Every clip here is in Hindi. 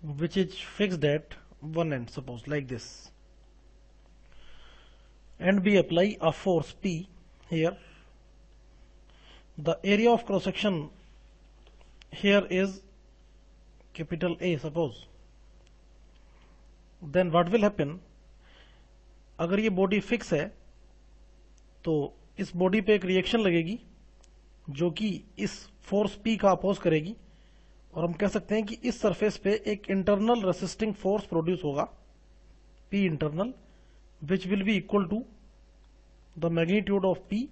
which is fixed at one end, suppose like this, and we apply a force P here. The area of cross section here is capital A, suppose. Then what will happen, अगर ये बॉडी फिक्स है तो इस बॉडी पे एक रिएक्शन लगेगी जो कि इस फोर्स P का अपोज करेगी, और हम कह सकते हैं कि इस सरफेस पे एक इंटरनल रेसिस्टिंग फोर्स प्रोड्यूस होगा P internal, which will be equal to the magnitude of P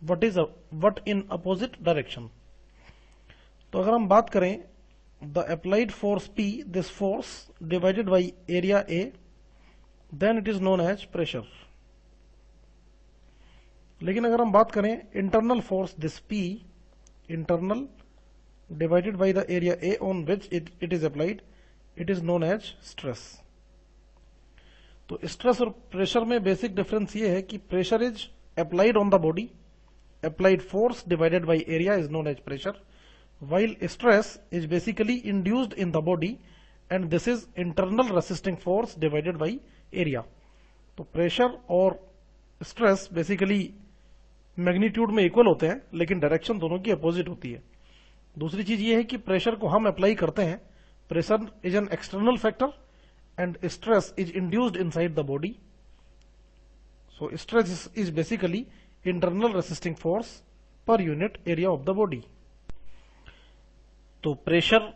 but in opposite direction. तो अगर हम बात करें the applied force P, this force divided by area A, then it is known as pressure. लेकिन अगर हम बात करें internal force this P internal divided by the area A on which it is applied, it is known as stress. तो स्ट्रेस और प्रेशर में बेसिक डिफरेंस ये है कि pressure is applied on the body, applied force divided by area is known as pressure, while stress is basically induced in the body and this is internal resisting force divided by area. तो pressure और stress basically मैग्नीट्यूड में इक्वल होते हैं लेकिन डायरेक्शन दोनों की अपोजिट होती है. दूसरी चीज ये है कि प्रेशर को हम अप्लाई करते हैं, pressure is an external factor and stress is induced inside the body. So stress is basically internal resisting force per unit area of the body. तो प्रेशर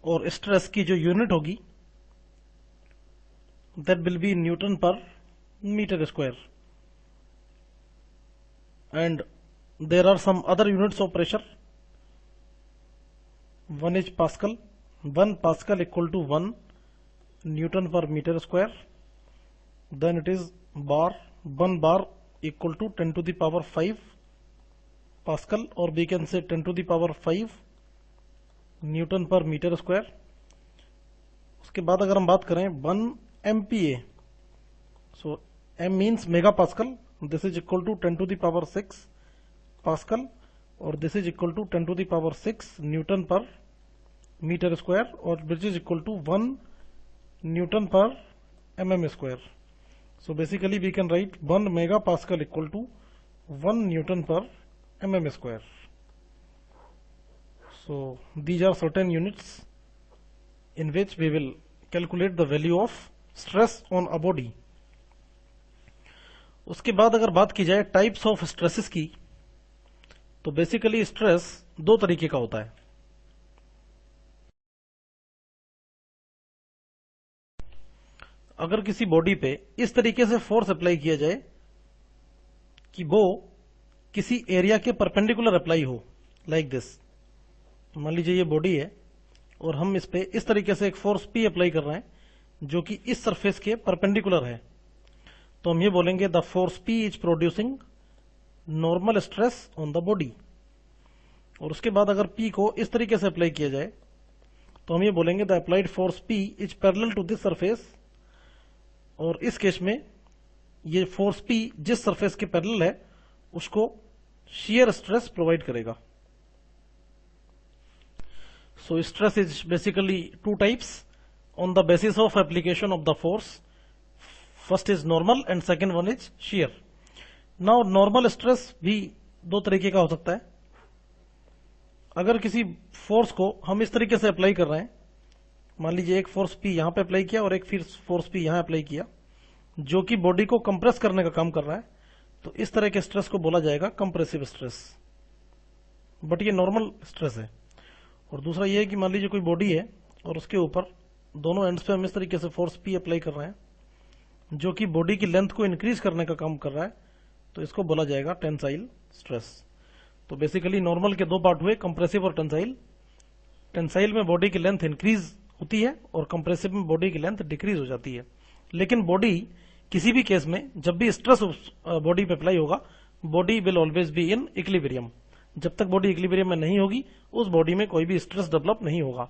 और स्ट्रेस की जो यूनिट होगी that will be newton per metre square, and there are some other units of pressure. One is pascal, 1 pascal equal to 1 newton per metre square. Then it is bar, 1 bar equal to 10 to the power 5 Pascal, or we can say 10 to the power 5 newton per metre square. उसके बाद अगर हम बात करें 1 MPa, so M means mega pascal, this is equal to 10 to the power 6 pascal, और this is equal to 10 to the power 6 newton per metre square, और which is equal to 1 newton per mm square. So basically we can write 1 megapascal equal to 1 Newton per mm square. So these are certain units in which we will calculate the value of stress on a body. उसके बाद अगर बात की जाए टाइप्स ऑफ स्ट्रेसेस की, तो बेसिकली स्ट्रेस दो तरीके का होता है. अगर किसी बॉडी पे इस तरीके से फोर्स अप्लाई किया जाए कि वो किसी एरिया के परपेंडिकुलर अप्लाई हो, लाइक दिस. मान लीजिए ये बॉडी है और हम इस पे इस तरीके से एक फोर्स P अप्लाई कर रहे हैं जो कि इस सरफेस के परपेंडिकुलर है, तो हम ये बोलेंगे the force P is producing normal stress on the body. और उसके बाद अगर P को इस तरीके से अप्लाई किया जाए तो हम ये बोलेंगे the applied force P is parallel to this surface, और इस केस में ये फोर्स P जिस सरफेस के पैरेलल है उसको शियर स्ट्रेस प्रोवाइड करेगा. So stress is basically two types on the basis of application of the force. First is normal and second one is shear. Now normal stress भी दो तरीके का हो सकता है. अगर किसी फोर्स को हम इस तरीके से अप्लाई कर रहे हैं, मान लीजिए एक फोर्स P यहां पे अप्लाई किया और एक फिर फोर्स P यहां अप्लाई किया जो कि बॉडी को कंप्रेस करने का काम कर रहा है, तो इस तरह के स्ट्रेस को बोला जाएगा कंप्रेसिव स्ट्रेस. बट ये नॉर्मल स्ट्रेस है. और दूसरा ये है कि मान लीजिए कोई बॉडी है और उसके ऊपर दोनों एंड्स पे हम इस तरीके से फोर्स P अप्लाई कर रहे हैं जो कि बॉडी की लेंथ को इंक्रीज करने का काम कर रहा है, तो इसको बोला जाएगा टेंसाइल स्ट्रेस. तो बेसिकली नॉर्मल के दो पार्ट हुए, कंप्रेसिव और टेंसाइल. टेंसाइल में बॉडी की लेंथ इंक्रीज होती है और कंप्रेसिव में बॉडी की लेंथ डिक्रीज हो जाती है. लेकिन बॉडी किसी भी केस में जब भी स्ट्रेस बॉडी पे अप्लाई होगा, body will always be in equilibrium. जब तक बॉडी इक्विलिब्रियम में नहीं होगी उस बॉडी में कोई भी स्ट्रेस डेवलप नहीं होगा.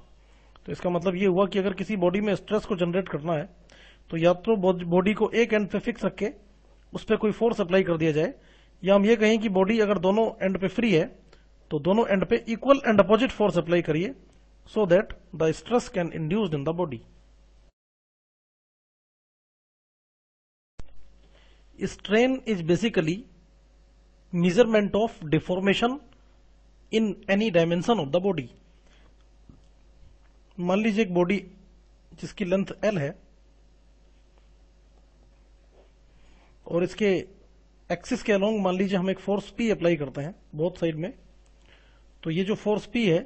तो इसका मतलब ये हुआ कि अगर किसी बॉडी में स्ट्रेस को जनरेट करना है तो या तो बॉडी को एक एंड पे फिक्स रख के उस पर कोई फोर्स अप्लाई कर दिया जाए, या हम ये कहें कि बॉडी अगर दोनों एंड पे फ्री है तो दोनों एंड पे equal and opposite force apply करिए, so that the stress can induced in the body. strain is basically measurement of deformation in any dimension of the body. मान लीजिए एक बॉडी जिसकी लेंथ L है और इसके एक्सिस के अलोंग मान लीजिए हम एक फोर्स P अप्लाई करते हैं बोथ साइड में, तो ये जो फोर्स P है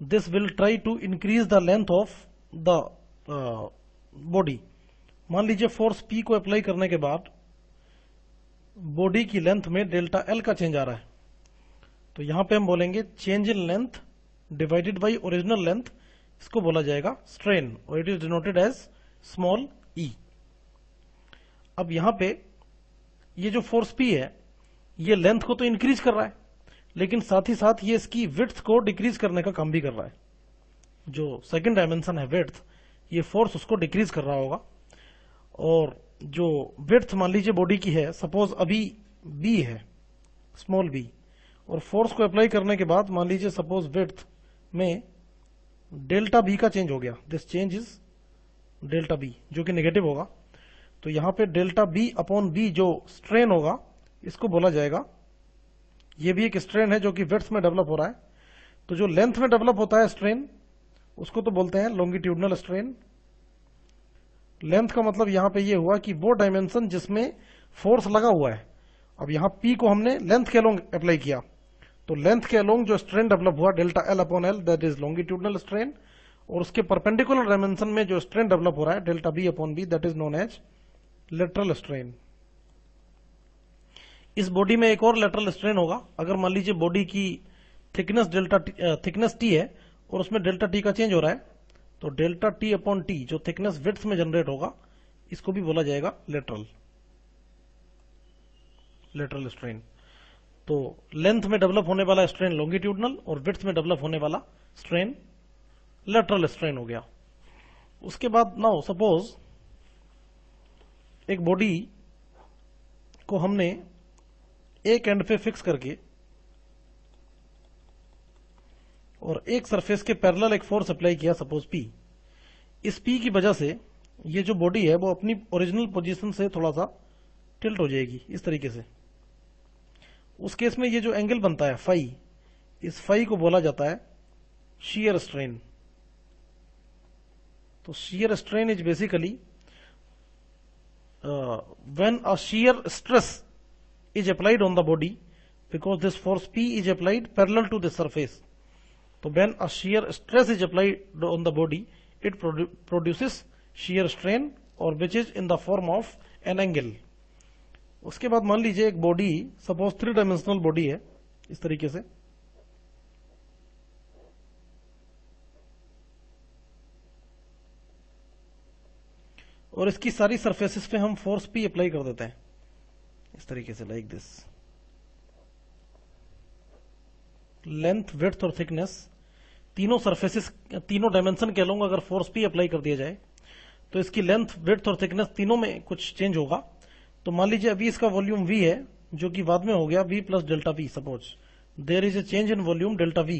this will try to increase the length of the body. मान लीजिए फोर्स P को अप्लाई करने के बाद बॉडी की लेंथ में डेल्टा L का चेंज आ रहा है, तो यहां पे हम बोलेंगे change in length divided by original length, इसको बोला जाएगा स्ट्रेन और it is denoted as small e। अब यहां पे ये जो फोर्स P है ये लेंथ को तो इंक्रीज कर रहा है, लेकिन साथ ही साथ ये इसकी विड्थ को डिक्रीज करने का काम भी कर रहा है। जो सेकंड डायमेंशन है विड्थ, ये फोर्स उसको डिक्रीज कर रहा होगा। और जो विड्थ मान लीजिए बॉडी की है, सपोज अभी b है स्मॉल b, और फोर्स को अप्लाई करने के बाद मान लीजिए सपोज विड्थ में डेल्टा b का चेंज हो गया, this change is delta b जो कि नेगेटिव होगा, तो यहां पे डेल्टा b अपॉन b जो स्ट्रेन होगा इसको बोला जाएगा, ये भी एक स्ट्रेन है जो कि विड्थ में डेवलप हो रहा है। तो जो लेंथ में डेवलप होता है स्ट्रेन उसको तो बोलते हैं लॉन्गिट्यूडनल स्ट्रेन। लेंथ का मतलब यहां पे ये हुआ कि वो डायमेंशन जिसमें फोर्स लगा हुआ है, अब यहां P को हमने लेंथ के अलोंग अप्लाई किया, तो लेंथ के अलोंग जो स्ट्रेन डेवलप हुआ delta L upon L that is longitudinal strain, और उसके परपेंडिकुलर डायमेंशन में जो स्ट्रेन डेवलप हो रहा है delta B upon B that is known as lateral strain. इस बॉडी में एक और लेटरल स्ट्रेन होगा, अगर मान लीजिए बॉडी की थिकनेस T है और उसमें डेल्टा T का चेंज हो रहा है, तो डेल्टा T अपॉन T जो थिकनेस विड्थ में जनरेट होगा इसको भी बोला जाएगा लेटरल स्ट्रेन। तो लेंथ में डेवलप होने वाला स्ट्रेन लॉन्गिट्यूडनल और विड्थ में डेवलप होने वाला स्ट्रेन लेटरल स्ट्रेन हो गया। उसके बाद नाउ सपोज एक बॉडी को हमने एक एंड पे फिक्स करके और एक सरफेस के पैरेलल एक फोर्स अप्लाई किया सपोज P। इस P की वजह से ये जो बॉडी है वो अपनी ओरिजिनल पोजीशन से थोड़ा सा टिल्ट हो जाएगी इस तरीके से। उस केस में ये जो एंगल बनता है फाई, इस फाई को बोला जाता है shear strain। तो shear strain is basically when a shear stress is applied on the body because this force P is applied parallel to the surface. So when a shear stress is applied on the body, it produces shear strain or which is in the form of an angle. उसके बाद मान लीजिए एक बॉडी सपोज 3 डायमेंशनल बॉडी है इस तरीके से, और इसकी सारी सरफेसेस पे हम फोर्स P अप्लाई कर देते हैं इस तरीके से लाइक दिस। लेंथ विड्थ और थिकनेस तीनों सरफेसेस तीनों डायमेंशन के अलोंग अगर फोर्स P अप्लाई कर दिया जाए तो इसकी लेंथ विड्थ और थिकनेस तीनों में कुछ चेंज होगा। तो मान लीजिए अभी इसका वॉल्यूम V है जो कि बाद में हो गया V plus delta V। Suppose there is a change in volume delta V